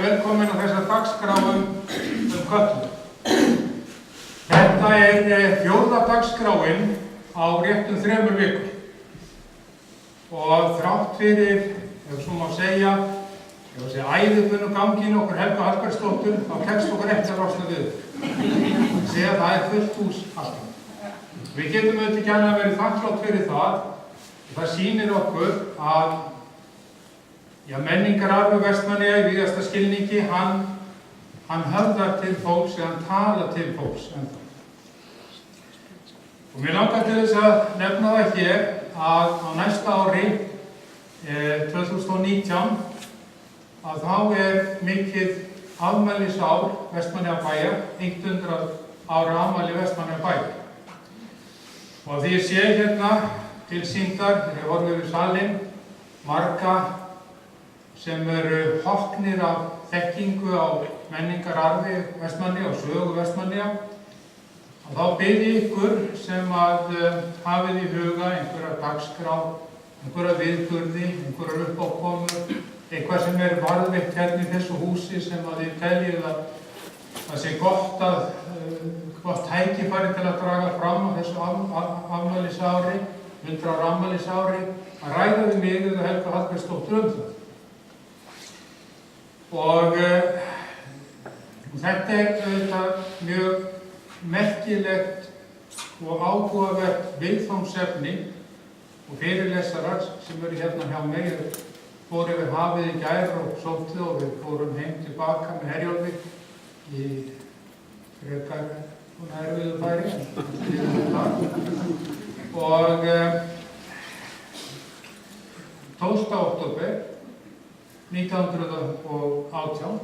velkomin á þessa dagskrá Kötlu. Þetta fjórða dagskráin á réttum 3 vikum. Og þrátt fyrir, ef svo má segja, æðibunnu ganginn okkur Helga Hallbergsdóttur, þá tekst okkur ekki að losna við. Segja að það fullt hús alltaf. Við getum auðvitað ekki annað verið þakklátt fyrir það. Það sýnir okkur að menningararfur Vestmannaeyja í víðasta skilningi, hann höfðar til fólks eða hann talar til fólks ennþá. Og mér langar til þess að nefna það hér að á næsta ári, 2019, að þá mikið afmælisár Vestmannaeyjabæjar, 100 ára afmæli Vestmannaeyjabæjar. Og því ég sé hérna til sýndar, þegar ég horfi yfir salinn, marga sem eru hoknir af þekkingu á menningararfi Vestmannaeyja og sögu Vestmannaeyja, og þá bið ég ykkur sem að hafið í huga einhverja dagskrá, einhverja viðburði, einhverjar uppákomur, eitthvað sem varðveitt hérna í þessu húsi sem að þið teljið að það sé gott tækifæri til að draga fram á þessu afmælisári, 100 ára afmælisári, að ræða við mig eða Helga Hallbergsdóttur það. Og þetta auðvitað mjög merkilegt og áhugavert viðfangsefni og fyrirlesarar sem eru hérna hjá mig fóru yfir hafið í gær og sóttu og við fórum heim tilbaka með Herjólfi í frekar erfiðu færi og 12. október 1918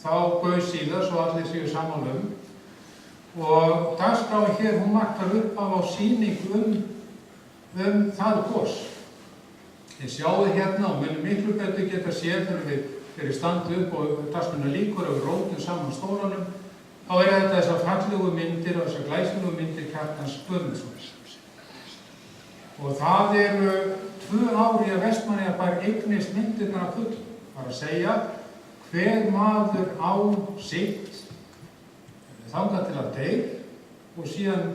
þá gaus síðan svo allir séu sammála og dagskráin hér hún markar upp á sýning það gos. Þið sjáðu hérna og munum miklu betur geta séð þegar við standum upp og dagskráin líkur og við rótum saman stólunum, þá þetta þessar fallegu myndir og þessar glæsilegu myndir Kjartans Guðmundssonar. Og það eru 2 ár í að Vestmannaeyjabær eignist myndirnar af fullu. Það að segja, hver maður á sitt þangað til að deyr og síðan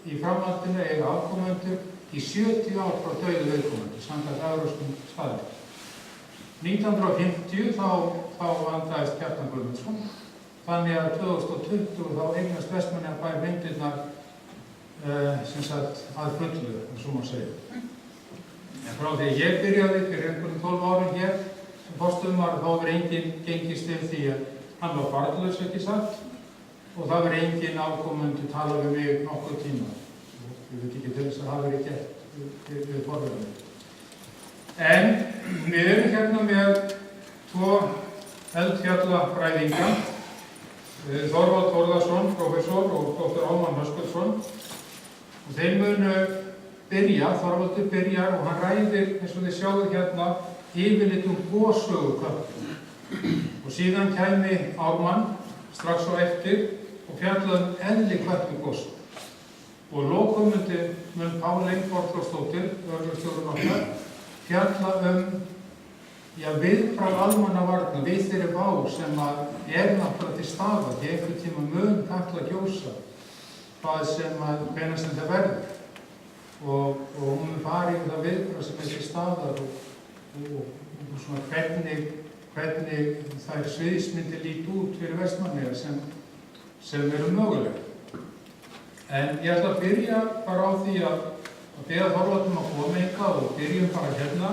í framhaldinu eiga afkomendur í 70 ár frá dauða viðkomandi, samkvæmt evrópskum staðreyndum. 1950 þá andaðist Kjartan Guðmundsson, þannig að 2020 þá eignast Vestmannaeyjabær myndirnar að fullu, svo má segja. En frá því ég byrjaði fyrir einhverjum 12 árum hér sem forstöðumaður, þá verið enginn gengist til því að hann var barnlaus, ekki satt, og það verið enginn afkomendur talað við mig nokkuð tíma. Ég veit ekki til þess að það verið gert við forverðinu. En við erum hérna með 2 eldfjallafræðinga, Þorvald Þórðarson, prófessor, og dr. Ármann Höskuldsson. Og þeir munu Þorvaldur byrjar og hann ræðir, eins og þið sjáðu hérna, yfirlit gossögu Kötlu. Og síðan kæmi Ármann strax á eftir og fjallaði eðli Kötlugoss. Og lokum mun Páley Borgþórsdóttir, lögreglustjórinn okkar, fjalla viðbragð almannavarna við þeirri vá sem náttúrulega til staðar, því einhvern tíma mun Katla gjósa, hvenær sem það verður. Og hún mun fara yfir það viðbragð sem til staðar og svona hvernig þær sviðsmyndir líti út fyrir Vestmannaeyja sem eru möguleg. En ég ætla að byrja bara á því að biðja Þorvaldum að koma hingað og byrjum bara hérna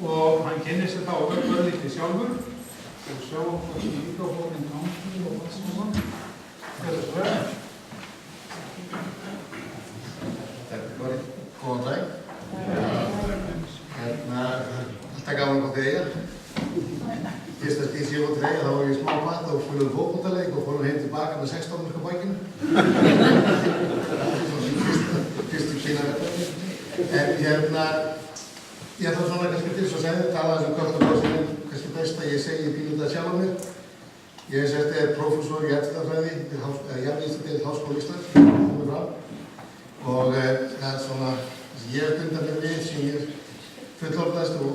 og hann kynnir sér þá örlítið sjálfur og sjá hvað sem mikrofónin gangi og hvað sem hann. Svo Góðan dag. Alltaf gaman á þegja. Fyrsta stíð ég var til þegja, þá var ég smá patt og fórum fótboltaleik og fórum heim tilbaka með 16 mörk á bækinu. Fyrstu kynarverðarni. En ég ætla svona kannski til þess að segja, tala Kötlugossinu, kannski best að ég segi pínu þetta sjálf á mér. Ég prófessor í jarðfræði við Jarðvísindadeild Háskóla Íslands, komið fram. Og það svona, ég stundar mér við sem ég fullorðast og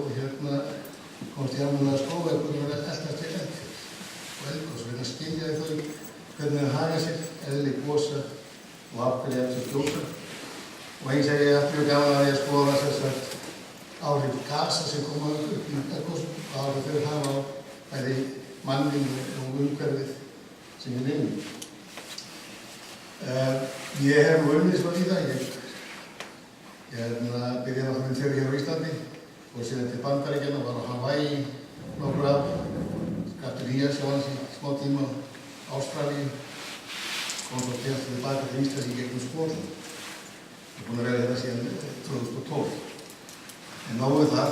komst í almenna skóla og eltast til eldfjöll. hvernig það haga sér, eðli gosa og af hverju eldgos gjósa. Og eins og ég ætti mjög gaman að ég að skoða þess að áhrif gasa sem koma upp í eldgosum og áhrif þau hafa á bæði mannin og umhverfið sem við lifum. Ég hef nú unnið svona í það. Ég byrjaði náttúrulega þegar hér á Íslandi og síðan til Bandaríkjanna og var á Hawaii nokkur ár. Aftur Rías á hans í smá tíma, Ástralíu, kom svo tilbaka til Íslands í gegnum skóla. Ég er búinn að vera þetta síðan 2012. En nógu það,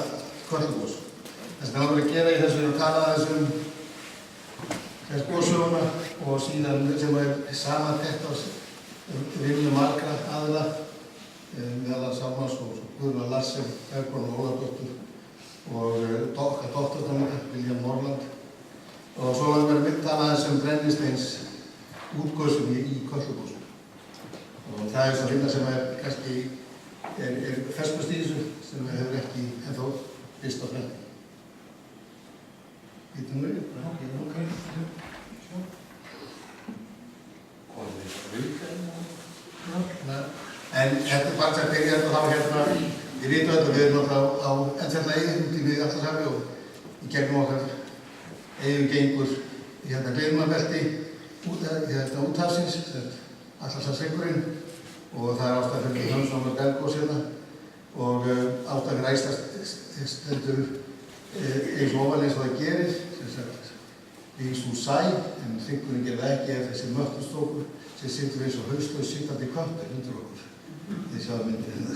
Kötlugos. Það sem ég langar að gera í þessu er að tala aðeins gossöguna og síðan sem er samantekt á vinnu margra aðila, meðal Sámans og Guðrúnar Larsen, Bergborn og Ólafsdóttur og doktornefnda, William Norland. Og svo langar við að tala aðeins brennisteins útgosum í Kötlugosum. Og það er svona vinna sem er kannski ferskust í þessu, sem hefur ekki ennþá fyrst á fremdi. Vítum við? Ok. En þetta er bara að byrja þetta þá við vitum þetta, við erum náttúrulega á Eldfjallaeyju út í Miðjarðarhafi og í gegnum okkar eyju gengur gliðnunarbelti úthafsins, Atlantshafshryggurinn, og það er ástæða fyrir Hljómsvánar Belgos hérna og ástæða fyrir æstast stendur eins og ofalega eins og það gerir, eins og sæ, en hryggurinn gerir það ekki ef þessi möttustrókur sem situr eins og hauslaus sittandi köttur undir okkur. Þið sjáðu myndið hérna.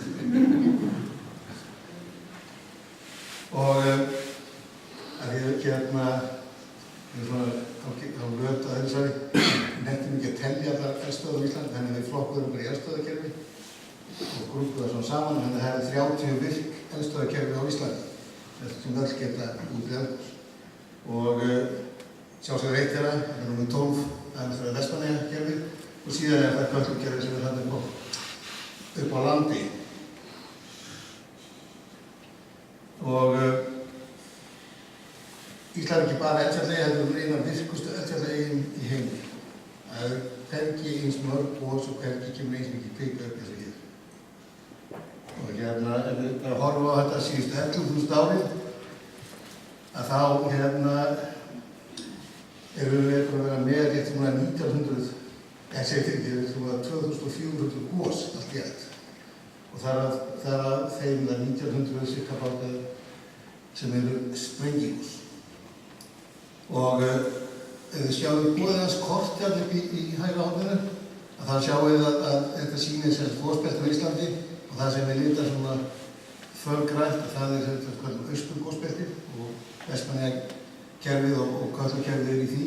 Og að ég við erum löt að þessari, nefnum ekki að telja allar eldstöðvar á Íslandi, þannig að við flokkuðum okkur í eldstöðarkerfi og grúpuðum það svona saman, þannig að það hefur 30 virk eldstöðarkerfi á Íslandi, þetta sem öll geta út í eldgos. Og sjálfsögðu eitt þeirra, þetta er númer 12, það er það Vestmannaeyjakerfið og síðan er það Kötlukerfið sem við höfum upp á landi. Og Ísland er ekki bara Eldfjallaeyja, heldur eina virkustu Eldfjallaeyjum í heimi. Það er hvergi eins mörg gos og hvergi kemur eins mikið kvika upp eins og hér. Og ef við bara horfum á þetta síðustu 11.000 árið, að þá erum við að vera með rétt um 1900, ég segi fyrir því, 2400 gos allt í allt. Og það er að þeim 1900 cirka bátað sem eru sprengigos. Og ef þið sjáum búið hans kort hérna upp í hægra horninu, að þá sjáum við að þetta sýnir sem gosbelti á Íslandi og það sem við litar svona fölgrænt, það er austurgosbelti og Vestmannaeyjakerfið og Kötlukerfið er í því.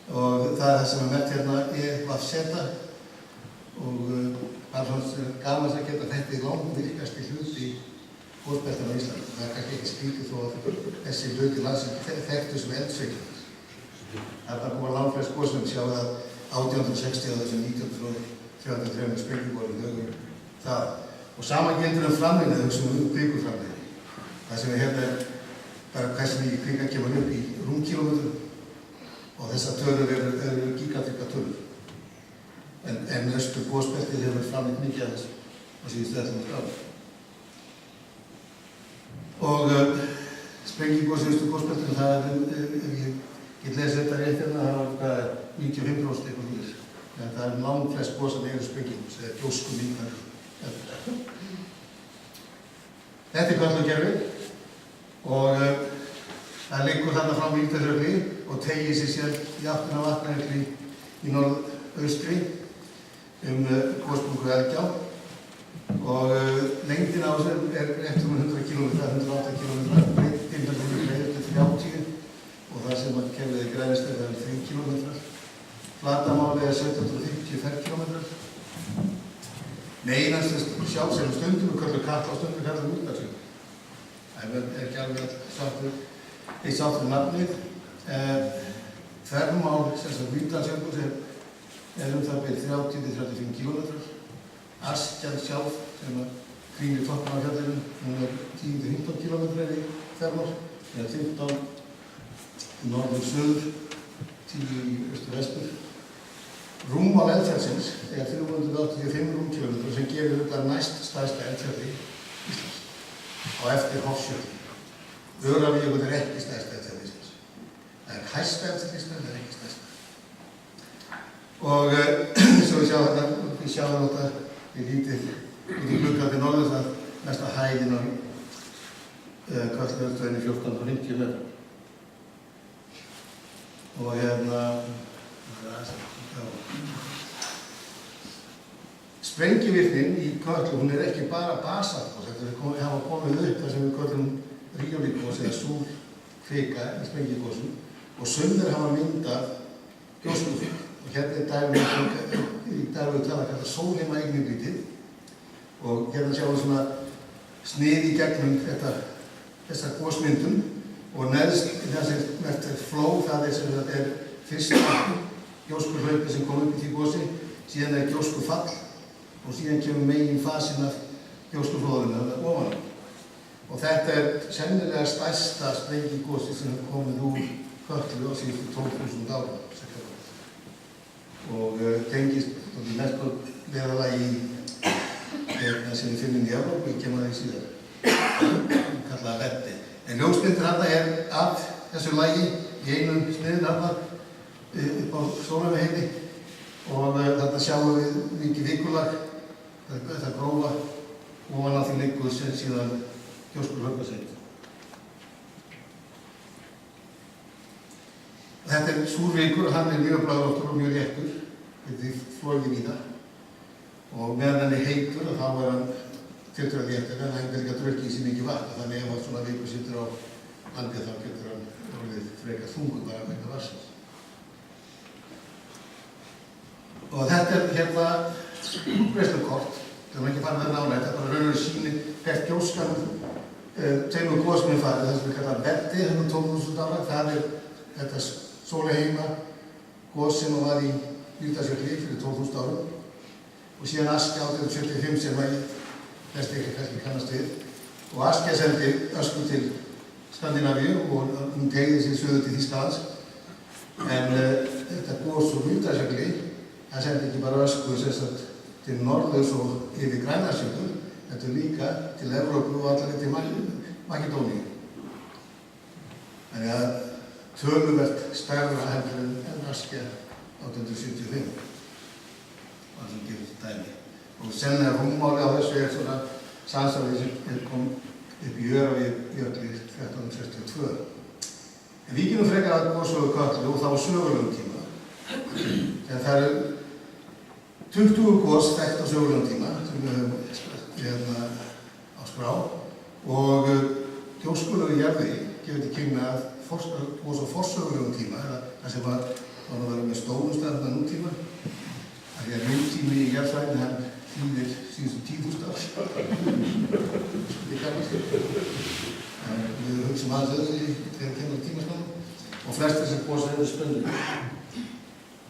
Og það er það sem er merkt hérna EVZ og bara svona gaman að geta þetta í langvirkasti hluti gosbeltan á Íslandi. Það er kannski ekki skrítið þó að þessi hluti landsins þekktu sem eldsveikjurnar. Það er bara koma langflest gosum, sjáum við að 1860 á þessum 1933 sprengjubólum höfum það. Og sama gildur framleiðni, þessum kvikuframleiðni. Það sem við hérna er bara hversu mikið kvika kemur upp í rúmkílómetrum og þessar tölur eru gigantíska tölur. En austur gosbeltið hefur framleitt mikið af þessu á síðustu 11 árum. Og sprengigos í austur gosbeltinu, það er, ef ég get lesið þetta rétt hérna, það er 95% eitthvað fyrir. Það er langflest gos sem eru sprengigos, eða gjóskum líkar. Þetta er Kötlukerfið og það liggur þarna frá Mýrdalsjökli og teygir sig sér í áttina Vatnajökli í norðaustri gossprungu Eldgjá og lengdin á þessu er rétt 100 km, 108 km, 530 og það sem að kerfið er grænist er 3 km. Flatarmálið er 750 ferkílómetrar. Einast sjálf sem stundum við kallum Katla og stundum við kallum Útlandssjökull. Það er ekki alveg eitt sátt við nafnið. Þvermál Útlandssjökulls er það byrð 30-35 km. Askjan sjálf sem krýnir toppinn á fjallinu, hún er 10-15 km í þvermál, eða 15 norður-söður, 10 í austur-vestur. Rúmmál eldfjallsins er 385 rúmkilometrar sem gefur þetta næst stærsta eldfjalli Íslands á eftir Hofsjökli. Öræfajökull er ekki stærsta eldfjall Íslands. Það er hæsta eldfjall Íslands, það er ekki stærsta. Og svo við sjáum þetta í lítið glugga til norðurs að mesta hæðin á Kötluöldveginn 1450 metrar. Og sprengivirknin í Kötlu, hún er ekki bara basaltgos, þetta hafa komið upp þar sem við köllum ríólíkgos eða súrkvika í sprengigosum og sumir hafa myndað gjóskufik. Og hérna er dæmi í daglegu tala kallað sólheima-eigniblítið og hérna sjáum við svona snið í gegnum þessa gosmyndun og neðst þetta flóð, það er sem þetta er fyrsta gjóskuhlaupi sem kom upp í því gosi, síðan er gjóskufall og síðan kemur megin fasinn af gjóskuflóðinu þarna ofan á. Og þetta er sennilega stærsta sprengigosi sem hefur komið úr Kötlu á síðustu 12.000 árum. Og tengist merkur veðalagi sem við finnum í Evrópu, ég kem að því síðar, kallaða Veddi. En ljósmyndir þarna er af þessu lagi í einum sniðin þarna upp á Sólheimaheiði og þarna sjáum við mikið vikulag, þetta grófa ofan á því liggur sem síðan gjóskuhlauparsveit. Þetta er súrvikur og hann er mjög bláóttur og mjög léttur, þetta er flóið víða og meðan hann er heitur og þá er hann tiltölulega léttur en hann er líka drukkið í sig mikið vatn þannig ef hann svona vikur sittur á landi þá getur hann orðið frekar þungur bara vegna vatnsins. Og þetta er hérna útbreiðslukort, það er ekki farið með nálægt, þetta er bara raunverulega sýnir hvert gjóskan tveimur gosum er farið, það sem við kallar Veddi, hérna 12.000 ára, það er þetta Sólheima gos sem var í Mýrdalsjökli fyrir 12.000 árum og síðan Askja 1875 sem að flestir kannski kannast við og Askja sendi ösku til Skandinavíu og hún teygði sig suður til Þýskalands en þetta gos úr Mýrdalsjökli það sendi ekki bara ösku til norðurs og yfir Grænlandsjökul þetta líka til Evrópu og allavega til Makedóníu. Þannig að töluvert stærra heldur en Askja 1875 var sem gefur dæmi. Og sennilega rúmmáli á þessu er svona samstarfið sem kom upp í Öræfajökli 1362. En við getum frekar að gossögu Kötlu og þá sögulegum tíma. Þegar það eru 20 gos þekkt á sögulegum tíma sem við höfum á skrá og gjóskulegu jarðvegi gefur til kynna að gos á forsögulegum tíma, það sem var að vera með stórum stærna nútíma, að því að nútími í jarðfræðinni hann þýðir síðustu 10.000 ár. Við kannast. Við hugsaum aðeins öðru þegar kemur tímaspanum og flest þessar gos eru spönnur.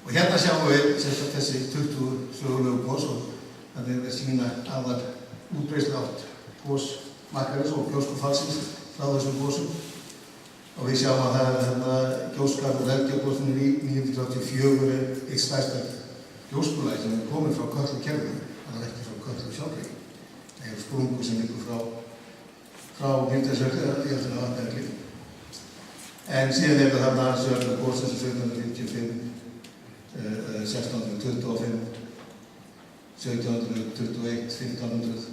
Og hérna sjáum við þessi 20 sögulegu gos og þannig er að sýna aðal útbreiðslu átt gosmakkarins og gjóskufallsins frá þessum gosum. Og við sjáum að það er gjóskar og Eldgjárgosinu í 1934 er eitt stærsta gjóskulagi sem er komið frá Kötlukerfinu, það er ekki frá Kötlu sjálfri. Það er sprungur sem liggur frá Mýrdalsjökli eða í alltaf vatnajökli. En síðan er það þarna sögulegu gos þessi 1755, 1625, 1721, 1500.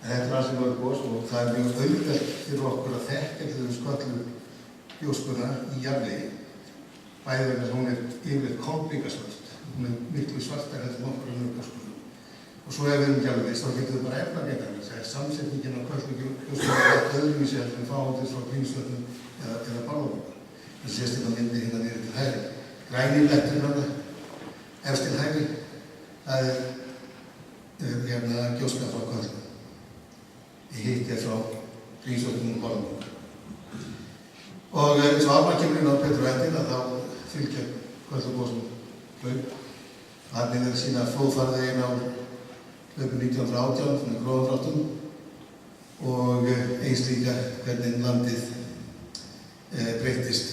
En þetta er alls sem voru gos og það er mjög auðvelt fyrir okkur að þekka til þess Kötlu gjóskuna í jarðvegi, bæði vegna þess að hún er yfirleitt komplíkasvört, hún er miklu svartar heldur nokkur önnur gjóskuna. Og svo ef við erum jarðvegis, þá getum við bara efnagetan, það er samsetningin á Kötlu gjóskuna öðruvísi heldur en fáhaldið frá Grímsvötnum eða Bárðarbungu. Það sést þetta myndi hérna niður til hægri. Græni blettur hérna, efst til hægri, það er hérna gjóska frá Kötlu. Hitt er frá Grímsvötnum og Bárðarbungu. Og eins og Ármann kemur inn á betur og eftir að þá fylgja Kötlugosum hlaup. Þannig er að sína flóðfarðegin á hlaupu 1918 með gróðadráttum og eins líka hvernig landið breyttist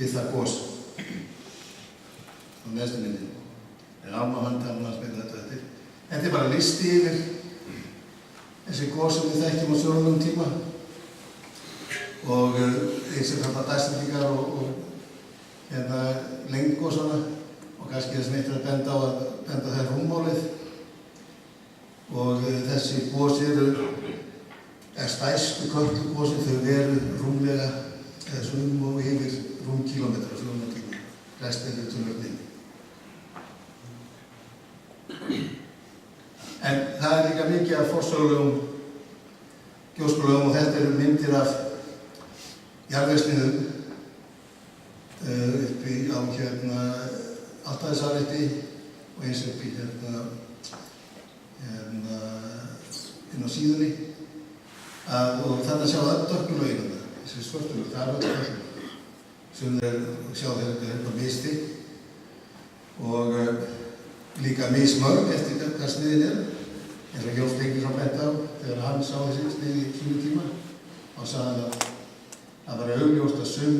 við það gos á neðstu myndinni. Alma hann tala að spila þetta eftir. Þetta bara listi yfir þessi gos sem við þekkjum á sögulegum tíma og eins og þetta dæsendingar og lengdgosana og kannski þess meitt að benda þær rúmmálið og þessi gos stærstu Kötlugosin þau rúmlega eða og yfir rúmkílómetra á sjónartíma, rest töluvert minni. En það líka mikið af forsögulegum gjóskulögum og þetta eru myndir af jarðvegsmiðum uppi á Altaðisafrétti og eins uppi inn á síðunni og þarna sjá öll dökkulögin þessi svörtulög, það öll dökkulög sem sjá þetta misti og líka mismörg eftir hvað sniðin eins og Jón Steingrímsson benti á þegar hann sá þessi snið í sínu tíma og sagði að það var augljóst að sum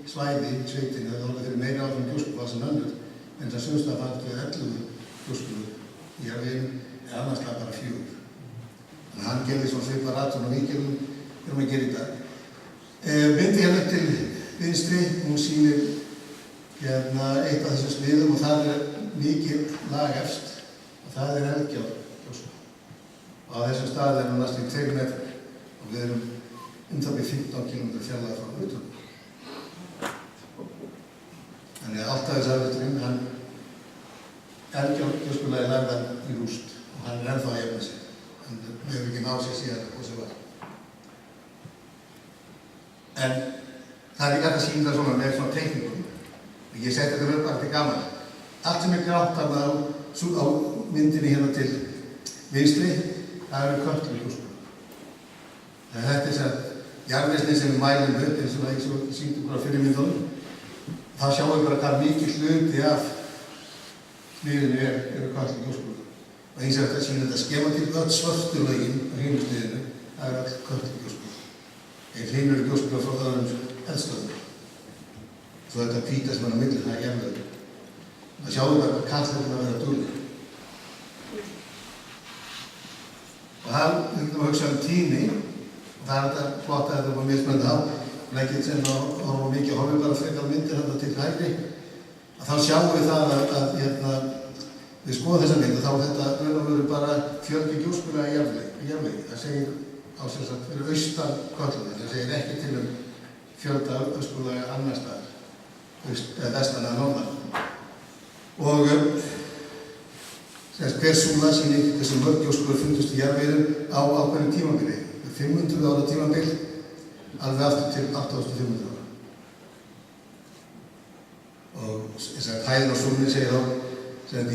svæði í sveitinni hefði orðið fyrir meiri áfram gjóskufall sem önnur en það sumstað fannst við 11 gjóskufall í jarðveginum en annars lag bara 4. Þannig að hann gerði svona svipað ratun og við erum að gera í dag. Myndi hérna til vinstri, hún sýnir eitt af þessum sniðum og það mikið lag efst og það Eldgjár gjóskufall. Og á þessum stað hún næstum 2 metrar og við erum það við 15 km fjarlægð frá utan. Þannig að Altaðisafrétturinn, Eldgjár gjóskufallið lagðan í rúst og hann ennþá að jafna sig. Hann hefur ekki náð sér síðan hvað sem var. En það líka hægt að sýna það svona með svona teikningum. Ég seti þetta upp bara til gaman. Allt sem grátt þarna á myndinni hérna til vinstri, það eru Kötlugjóskufall. Þetta þess að jarðvegsnið sem við mælum upp eins og ég sýndi bara fyrir myndunum, þá sjáum við bara hvað mikið hluti af sniðinu eru Kötlugjóskufall. Og eins og þetta sýnir þetta skema til öll svörtulögin á hinu sniðinu, það eru öll Kötlugjóskufall. Hinn eru gjóskufall frá öðrum eldstöðum. Svo þetta hvíta sem er á milli, það jarðvegur. Það sjáum við bara hvað kallt þetta að vera dugleg. Og það, við getum að hugsa tíðni, og það þetta flott að þetta var mismunandi hátt, leggið sem horfum mikið að horfum bara frekar myndir þetta til hægri, að þá sjáum við það að við skoðum þessa mynd og þá þetta verður bara fjöldi gjóskufalla í jarðvegi. Það segir á sem sagt fyrir austan Kötlugosin, það segir ekki til fjölda gjóskufalla annar staðar, eða vestan eða norðan. Og hver súla sýnir þessi mörg gjóskufall fundust í jarðveginum á ákveðnu tímabili. 500 ára tímabil, alveg aftur til 8500 ára. Og þess að hæðin á súlunni segir þá, sem í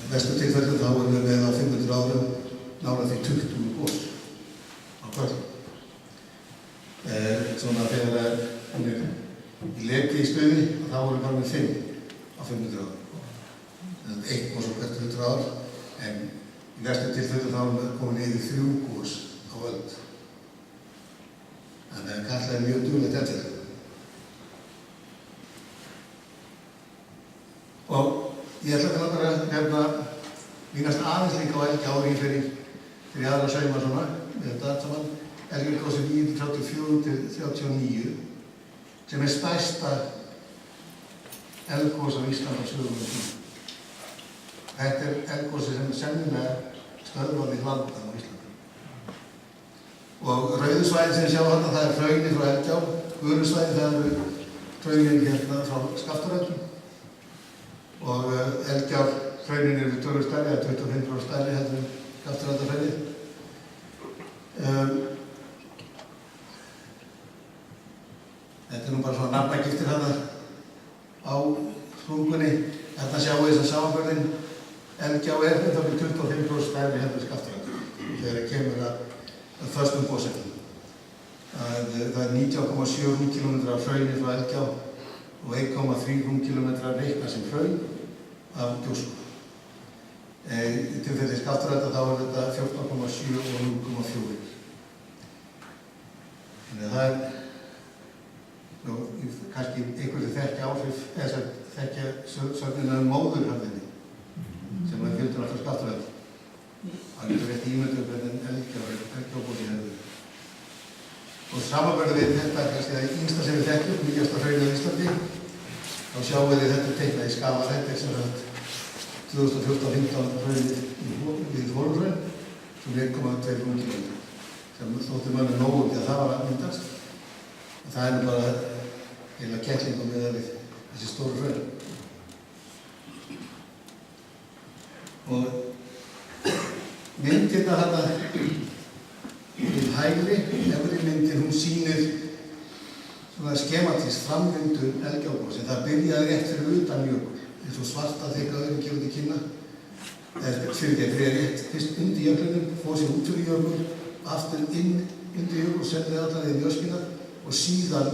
vestu tilfellum þá erum við með á 500 árum nálega því 20 gos á Kötlu. Svona þegar hún í leki í stuði, þá erum við bara með 5 á 500 árum. Þannig að 1 gos á hvert 100 ár, en í vestu tilfellum þá erum við komin yfir 3 gos á öld. Þannig að Katla mjög duglegt eftir þetta. Og ég ætla bara að mínast aðeins líka á Eldgjár fyrir aðra sauma svona, með þetta allt saman. Eldgjárgosin 1934 til 1939, sem stærsta eldgos á Íslandi á sögulegum tíma. Þetta eldgosi sem sennilega stöðvaði landan á Íslandi. Og rauðu svæðin sem sjá þarna, það hraunið frá Eldgjár, gulu svæðin það eru hraunið hérna frá Skaftárvöllum og Eldgjár hraunin eru töluvert stærri, eða 25% stærri heldur en Skaftárvallahraunið. Þetta nú bara svona nafnagiftir þarna á sprungunni. Þarna sjáum við þess að samanburðinn Eldgjár þetta 25% stærri heldur en Skaftárvallahraunið þegar kemur að föstum gossefnum. Það er 19,7 rúmkilometrar af hrauni frá Eldgjár og 1,3 rúmkilometrar reikna sem hraun af gjósku. Í tilfelli Skaftárvalla þá er þetta 14,7 og 0,4. Þannig að það kannski einhverju þekkja áhrif, eða þekkja sögnina móðurhöfðinni hlutur alltaf skatturöld. Það getur rétt ímyndur hvernig Eldgjárborgin hefur. Og samanverðu við þetta, kannski það yngsta sem við þekkjum, nýjasta hraunið á Íslandi, þá sjáum við þetta teiknað í skala. Þetta sem sagt 2014-15 hraunið við Þórðarhraun, sem 1,2 km, sem þótti mönnum nógu því að það var að myndast. Og það nú bara heila kettlingum við þessi stóru hraun. Og myndirna þarna við hægri, efri myndin, hún sýnir svona skematísk framvindu Eldgjárborgs. Það byrjaði rétt fyrir utan jökul, eins og svarta þykka auðvitað gefur til kynna. Fyrir rétt fyrst undir jöklunum, fór sér út fyrir jökul, aftur inn undir jökul, senniði allar í mjöskina og síðan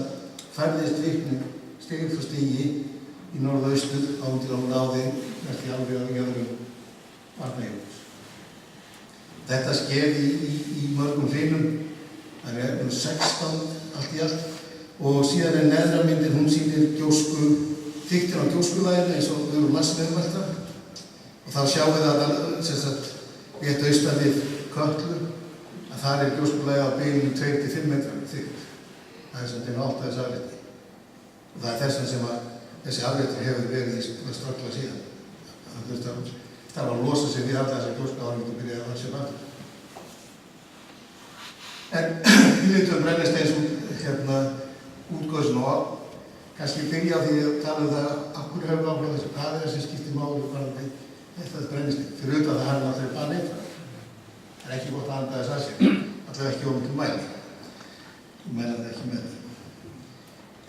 færðist virknin stig fyrir stigi í norðaustur ándir á náði með því alveg að jöðrum Arnarjökuls. Þetta skeði í mörgum hrinum, það er 16 allt í allt og síðan neðra myndin, hún sýnir gjósku, þykktin á gjóskulæginu eins og við vorum massmeðvelta og þá sjáum við að rétt austan við Kötlu að það er gjóskulægi á bylinu 2-5 metrar þykkt. Það er sem til 8 þess afrétti og það er þess sem að þessi afréttur hefur verið í ströggla síðan. Það var að losa sig við alla þessi gjóska áður og byrjaði að sér aftur. En við vitum brennisteinsútgóðsinn og kannski byrja á því að tala það af hverju höfum við áhrif þessu, hvað er þessi skipti máli varðandi þetta brennistein, fyrir utan það hann alltaf bara neitra. Það er ekki gott að anda þess að sér, alltaf ekki ómikið mæli. Ég mæla það ekki með það.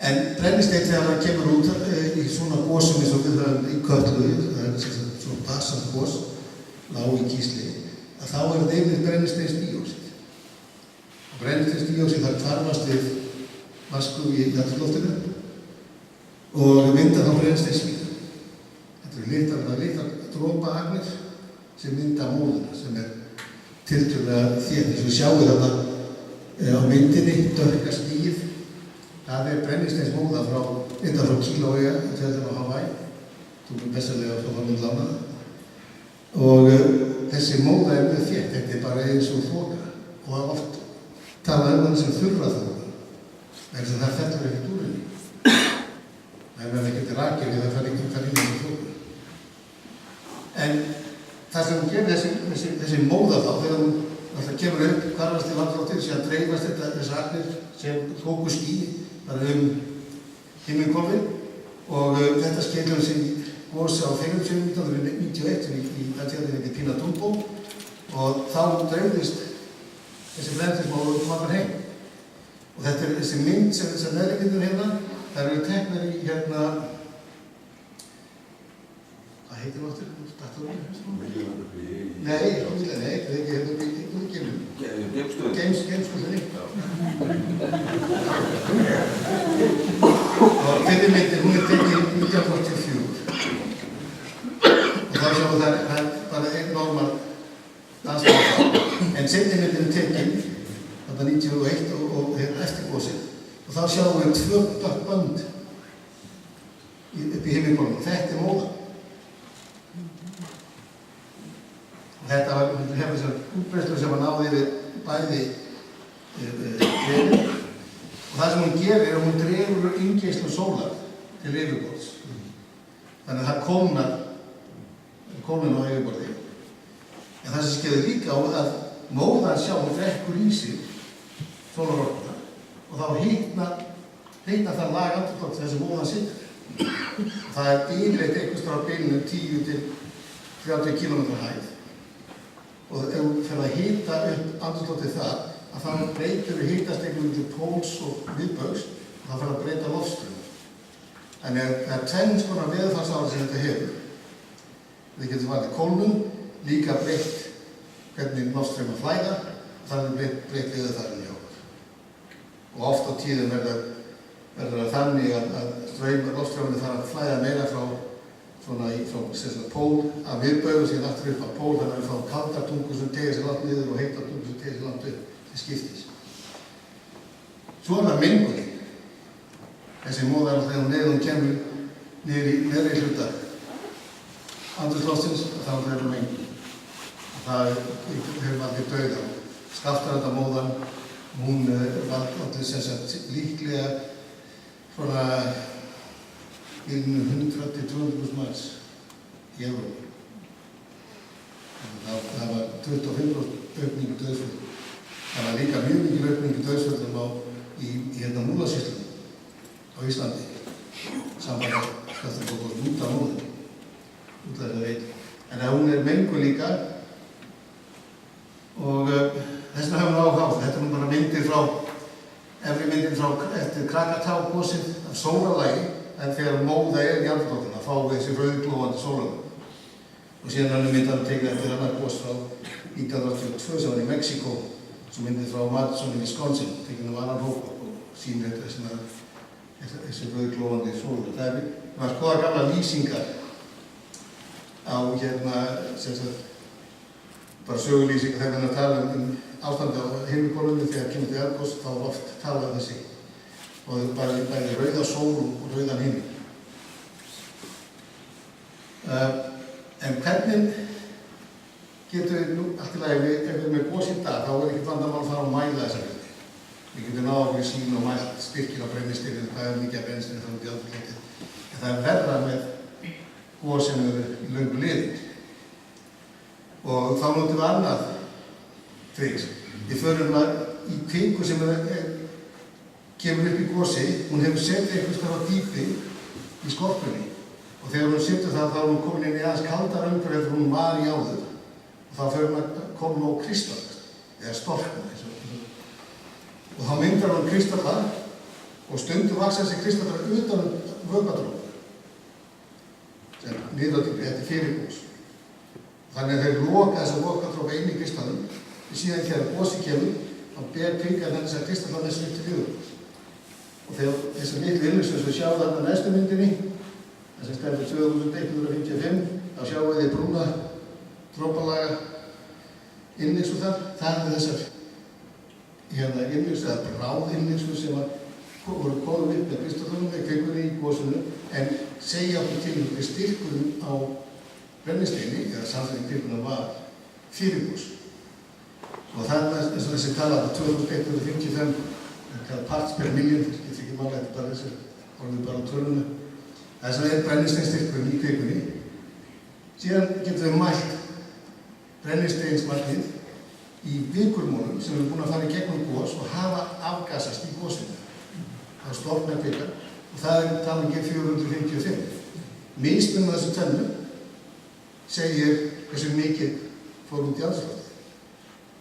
En brennisteinn þegar það kemur út í svona gósum eins og við höfum í Kötlu, það er svona basalt gós, lág í kísli, að þá er þetta yfir brennisteinsdíóxíð. Og brennisteinsdíóxíð það hvarfast við vatnsgufu í andrúmsloftinu og myndar þá brennisteinsvíra. Þetta eru litlar dropaagnir sem mynda móðuna, sem er tiltölulega þétt. Eins og við sjáum þarna á myndinni, dökka stíð, það er brennisteinsmóða frá Kílóauga til þetta á Hawaii. Tókum bestarlega frá það mynd lánaða. Og þessi móða er mjög þétt, þetta er bara eins og þoka. Og það oft talað hann sem þurra þoka. Vegna þess að það fellur ekkert úr henni. Það er ekkert rakir við það fær inn þessi þoka. En það sem hún gerir þessi móða þá, þegar hún alltaf kemur upp, hvarfast til landflóttir, síðan dreifast þessi agnir sem þokuský bara himminhvolfið og þetta skeiðum sem gósi á Feneyjum 1991 í aðtíðanlega Pinatubo og þá dreifðist þessi brennisteinsmóða um allar heim. Og þetta er þessi mynd sem þessar neðri myndir hérna, það eru teknar í hérna, hvað heitir það áttur? Nei, það er ekki hérna í geimnum. Geimskuðinni. Og fyrir myndir, hún er tekin 1944. Og þá sjáum við það er bara einn normal dansmál. En seinni myndin er tekin, þetta 91 og eftir gósið. Og þá sjáum við 2 dökk bönd upp í himminhvolfinu. Þetta er móða. Þetta hefur þessar útbreiðslur sem hann náði yfir bæði drefin. Og það sem hún gerir er að hún dregur inngeislun sólar til yfirborðs. Þannig að það kólnar á yfirborði. En það sem skeður líka á að móðan sjá hún drekkur í sig sólarorkuna og þá hitnar það lag andrúmsloft þess að móðan situr. Það er yfirleitt einhvers staðar á bilinu 10 til 30 km hæð. Og ef við fyrir að hita upp andrúmsloftið það, að þá breytur við hitastegnum til póls og viðbaugs og það fyrir að breyta loftstraum. Þannig að það er tvenns konar veðurfarsáhrif sem þetta hefur. Við getum valið kólnun, líka breytt hvernig loftstraumar flæða og þannig breytt veðurfarinu hjá okkur. Og oft á tíðum verður það þannig að loftstrauminu þarf að flæða meira frá pól af viðbaugu síðan aftur upp á pól, þannig að við fáum kaldar tungur sem tegir sér langt niður og heitar tungur sem tegir sér langt upp til skiptis. Svo er það mengunin. Þessi móða er alltaf þegar hún kemur niður í neðri hluta andrúmsloftsins, þá er það mengun. Það hefur valdið dauða. Skaftarættamóðan, hún valdið sem sagt líklega svona 100-200.000 manns í Evrópu. Það var 25% aukningu dauðsföllum. Það var líka mjög mikil aukningu dauðsföllum í Múlasýslunni á Íslandi. Samband Skaftárborgar út af móðinni, út af þessari veitu. En hún mengun líka og þess vegna höfum við áhuga á það. Þetta bara myndir efri myndin eftir Krakatá-gosið af sólarlagi, en þegar móða í andrúmsloftinu fáum við þessi rauðglóandi sólarlag. Og síðan önnur mynd tekin eftir annar gos frá 1982 sem var í Mexíkó, sem myndið frá Madison í Wisconsin, tekin annan hóp og sýnir þessi rauðglóandi sólarlag. Það var skoða gamla lýsingar á sem sagt, bara sögulýsingar þegar við tala ástandi á himnabolunni þegar kemur til eldgos, þá er oft talað þessi. Og bara bæði rauða sól og rauðan himinn. En hvernig getum við nú allt í lagi, ef við erum með gos í dag, þá ekkert vandamál að fara og mæla þessa hluti. Við getum náða okkur í sín og mælt styrkir á brennisteininn, hvað mikið af brennisteininn þá út í andrúmsloftið. En það verra með gos sem eru í löngu liðin. Og þá notum við annað trix. Við förum í kviku sem kemur upp í gosi, hún hefur setið einhvers konar dýpi í skorpunni. Og þegar hún setur það, þá er hún komin inn í aðeins kaldara umhverfi en hún var í áður. Og þá fyrir hún að koma á kristall, eða storkna. Og þá myndar hún kristallar og stundum vaksa þessi kristallar utan vökvatrópa. Sem niður á dýpi, þetta er fyrirgos. Þannig að þeir loka þessa vökvatrópa inn í kristallum. Og síðan þegar gosi kemur, þá ber kvikan þessar kristallar þessu upp til yfirgos. Og þegar þessar miklu innlýstum sem við sjáum þarna næstu myndinni, sem stendur 2155, þá sjáum við brúna drópalaga innlýstum þar. Það er þessar innlýstum, eða bráðinnlýstum sem voru komið upp með kristallunum með kvikunni í gosinu, en segja okkur til við styrkurinn á brennisteini, eða samfélagin kvikunum var fyrirgos. Og það er eins og þessi talað 2155, parts per million, það getur ekki mála, þetta bara þessi, orðið bara á tölunum. Þess að er brennisteinsstyrkurinn í kvikunni. Síðan getum við mælt brennisteinsmagnið í vikurmólum sem eru búin að fara í gegnum gos og hafa afgasast í gosinu. Það storknar kvikan og það er talningi 455. Mismunum þessu tvennu segir hversu mikið fór út í andrúmsloftið.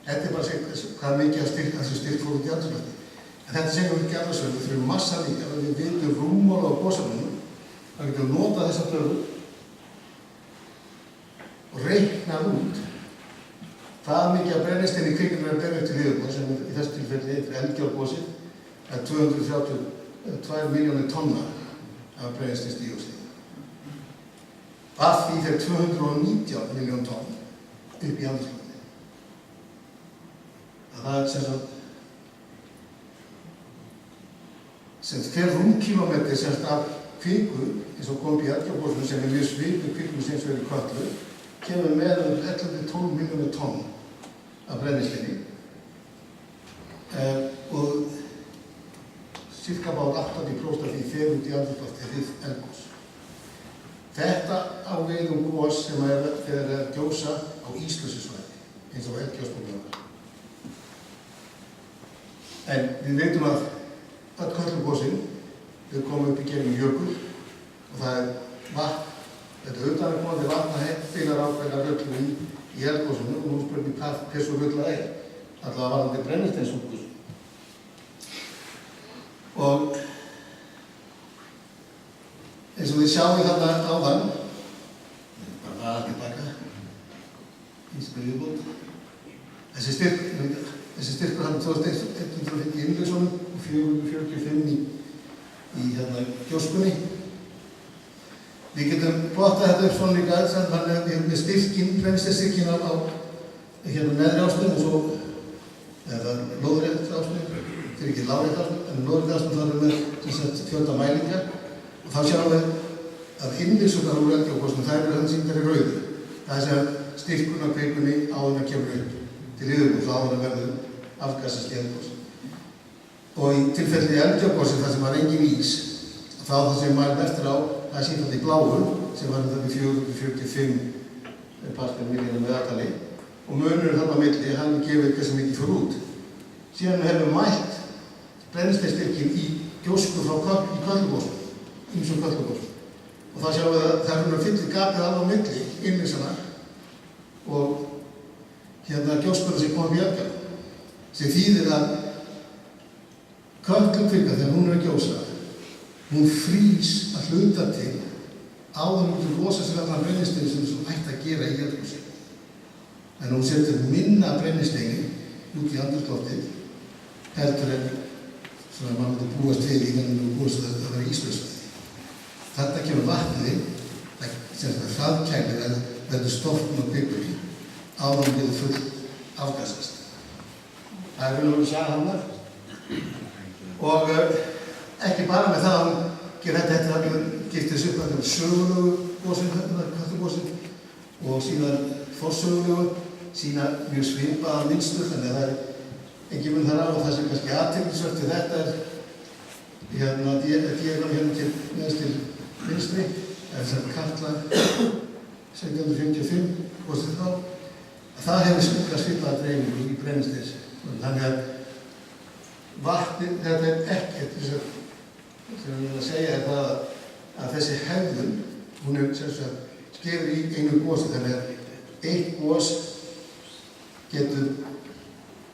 Þetta er bara að segja hvað mikið af þessu styrk fór út í andrúmsloftið. En þetta segir við ekki alveg sögum, við þurfum massa líka, að við vitum rúmmál á gosanum, þá getum við notað þessa tölur og reiknað út hvað mikið af brennisteini í kvikunni er að bera upp til yfirborðs, sem í þessu tilfelli heitir Eldgjárgosið, er 232 milljónir tonna af brennisteinsdíoxíði. Af því fer 219 miljón tonn upp í andrúmsloftið. Það er sem fer rúmkílómetri semst af kviku, eins og kom í Eldgjárgosinu sem er mjög svipuð kvikunni sem verið í Kötlu, kemur með 11-12 milljónir tonn af brennisteini og cirka bara 80% af því fer út í andrúmsloftið við eldgos. Þetta á við gos sem þegar er að gjósa á íslausu svæði, eins og Eldgjársbólurnar. En við veitum að öll Kötlugosin þau koma upp í gegnum jökul og það er vatn, þetta utanaðkomandi vatn að heilar ákveðna rullu í eldgosinu og nú spurning hversu rulla er, allavega varðandi brennisteinsútgos. Og eins og við sjáum þarna áðan, bara aðeins tilbaka, í skrifbót, þessi styrkur hann 2150 í innlýsunum og 445 í gjóskunni. Við getum plottað þetta upp svona líka aðeins, þannig að við erum með styrkinn, brennisteinsstyrkinn á neðri ásnum og svo, eða lóðrétt ásnum, þetta er ekki lárétt ásnum, en lóðrétt ásnum þar erum við fjölda mælingar og þá sjáum við að innlýsunar úr Eldgjárgosinu, þær eru sýndar í rauðu. Það er sem styrkun á kvikunni áður en kemur upp til yfirborðs áður en verður afgasast í eldgos. Og í tilfelli Eldgjárgosi þar sem var engin ís, þá það sem maður eftir á, það er sýnt í bláu, sem var þetta við 445 parskar meðaltali, og munurinn þarna á milli, hann gefur hversu mikið fór út. Síðan hefur mætt brennisteinsstyrkinn í gjósku frá Kötlugosum, ýmsum Kötlugosum. Og þá sjáum við að það er að fylla gapið alveg á milli, innlýsana, og hérna gjóskuna sem kom í Eldgjár, sem þýðir að Kötlugkvika, þegar hún er að gjósa, hún frýs að hluta til áður út í losa sér allan brennistein sem ætti að gera í eldgosi. En hún setur minna brennisteini út í andrúmsloftið heldur en svona maður myndi búast við í þannig að það var íslausvæði. Þarna kemur vatnið, sem það hraðkælir eða verður storkun á kvikunni áður en getur full afgasast. Það er vel að segja hann og ekki bara með það að hún gerir þetta hann giftir þessu upp að sögulegu gosin, Kötlugosin og síðan forsögulegu, sína mjög svipaða mynstur, þannig að það er ekki mun þar á og það sem kannski athyglisvert við þetta er hérna diagram hérna til neðst til vinstri, þess að Katla 1755 gosið þá, það hefur svipaða dreifingu í brennisteinis. Þannig að vatnið, þetta er ekkert sem ég vil að segja er það að þessi hegðun, hún er sem sagt skeður í einu gosi, þannig að eitt gos getur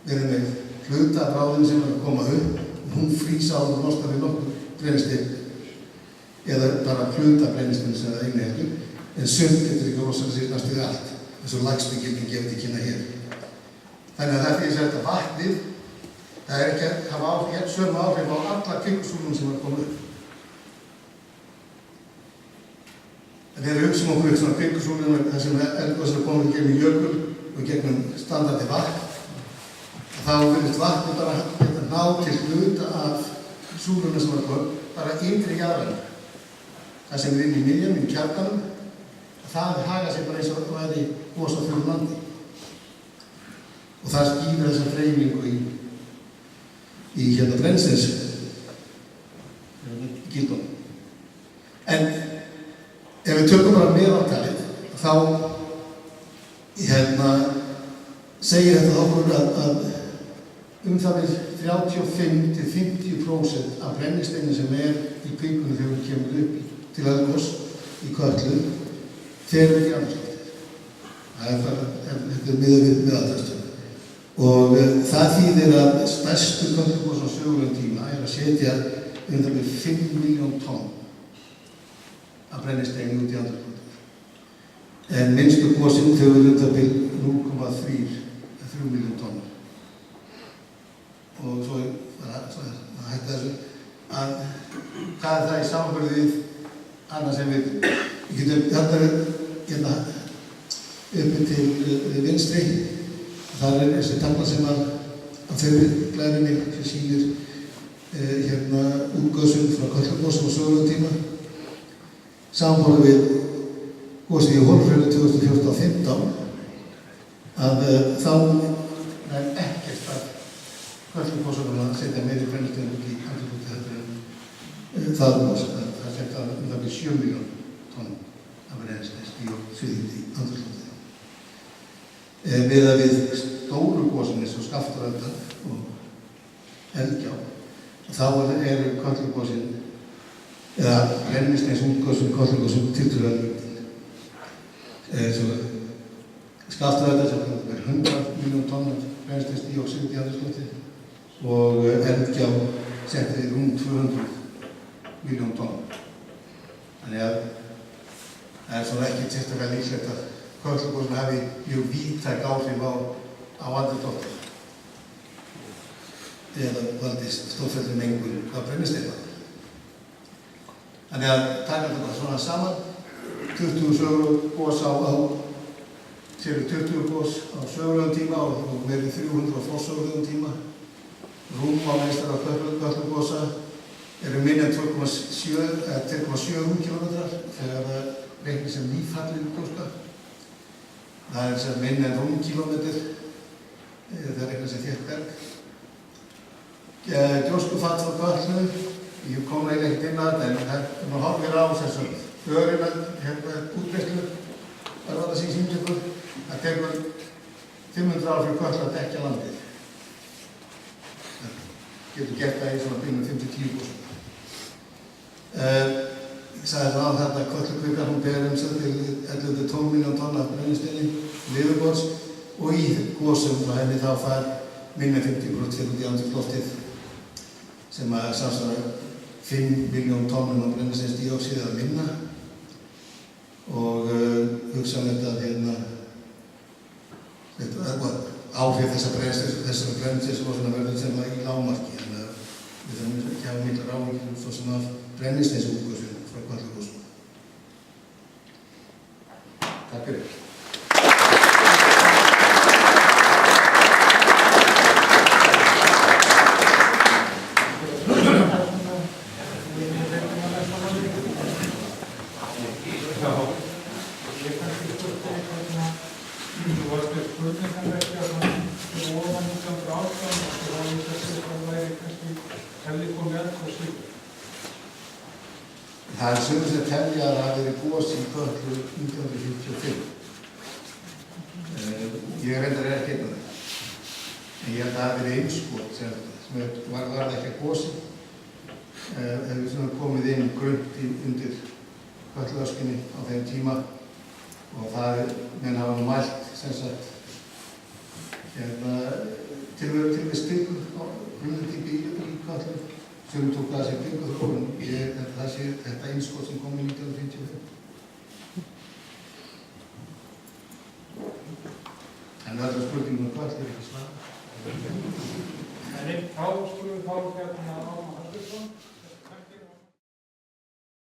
verið með hluta af bráðinu sem er að koma upp og hún frýs á og losnar við nokkur brennistein eða bara hluta brennistein sem það inniheldur, en sumt getur ekki rosalega sér næstu við allt, eins og lægstu gildin gefur til kynna hér. Þannig að það er því að þetta vatnið, það er ekki að hafa sömu áhrif á alla kvikusúlum sem er komið upp. En þegar við hugsum okkur upp svona kvikusúlum þar sem eldgosið er komið gegnum jökul og gegnum standandi vatn, þá virðist vatnið bara geta ná til hluta af súlunum sem er komið, bara yngri jarðarinnar. Það sem er inn í miðjum, í kjarnanum, það haga sér bara eins og það væri gos á þurru landi. Og það skýrir þessa dreifingu í hérna brennsteins gildunum. En ef við tökum bara meðaltalið, þá hérna segir þetta okkur að það er 35–50% af brennisteini sem er í kvikunni þegar við kemur upp til eldgos í Kötlu fer við í andrúmsloftið. Þetta er miðað við meðaltalstöðu. Og það þýðir að stærstu Kötlugos á sögulegum tíma er að setja við 5 milljón tonn af brennisteini út í andrúmsloftið. En minnstu gosin þau eru 0,3 milljón tonn. Og svo hætti þessu að hvað er það í samanburði við annað sem við getum hérna uppi til vinstri. Það er þessi tafla sem að fyrir glærinni sem sýnir hérna útgöðsun frá Kötlugosum á sögulegum tíma. Samanborið við gosið í Hólmshrauni 2014-15 að þá er ekkert af Kötlugosum að setja meiri brennistein út í andrúmsloftið heldur en það gos. Það setja það 7 milljón tonn af brennisteins og suðið í andrúmsloftið. Við stóru gosin eins og Skaftárelda og Eldgjá, þá eru Kötlugosin eða brennisteins útgöðsun Kötlugosum tiltölulega lítil. Skaftárelda sem er 100 milljón tonn af brennisteinsdíoxíð í andrúmsloftið og Eldgjá setti rúm 200 milljón tonn. Þannig að það er svona ekki sérstaklega líklegt að Kötlugosin hafi mjög víðtæk áhrif á andrúmsloftið eða valdi stórfelldri mengun af brennisteina. Þannig að taka þetta svona saman, 20 söguleg gos á 20 gos á sögulegum tíma og verið 300 á forsögulegum tíma. Rúm á meistara Kötlugosa eru minni en 2,7 rúmkilometrar þegar það reiknir sem nýfallin gjóska. Það er sem minna en 5 kílómetrar, það er eitthvað sem þétt berg. Gjóskufall frá Kötlu, ég kom eiginlega ekkert inn að þetta, en maður horfir á þessum öðrum útbreiðslu, það var það sem sýningjöfur, það tekur 500 ár fyrir Kötlu að dekkja landið. Það getur gert það í svona byrjum 5-10%. Ég sagði það á þetta Kötlukvikan, hún ber til 11-12 milljón tonna af brennisteini yfirborðs og í gosum frá henni þá fær minna 50% fyrir út í andrúmsloftið sem að samsvara 5 milljón tonnum af brennisteinsdíoxíði að minna og hugsanlegt að áhrif þessara brennisteinslosunar verður sem að í lágmarki, þannig að við þurfum ekki að hafa miklar áhyggjur svo sem af brennisteinsútgosum frá Kötlugosum. Takk fyrir. Það er sumir sem telja að það hafi verið gos í Kötlu 1945. Ég reyndar ekki einn af það. En ég held að það hafi verið innskot sem varð ekki að gosi. Hefur svona komið inn grunnt undir Kötluöskunni á þeim tíma og það menn hafa nú mælt sem sagt tilvist springur á grunnendýpi í Kötlu. Sem tók það sem kringu þróun, það sé þetta innskot sem kom í 1955. En öllum spurningum Kötlu er ekki svarað. En þá skulum við fá Ármann Höskuldsson.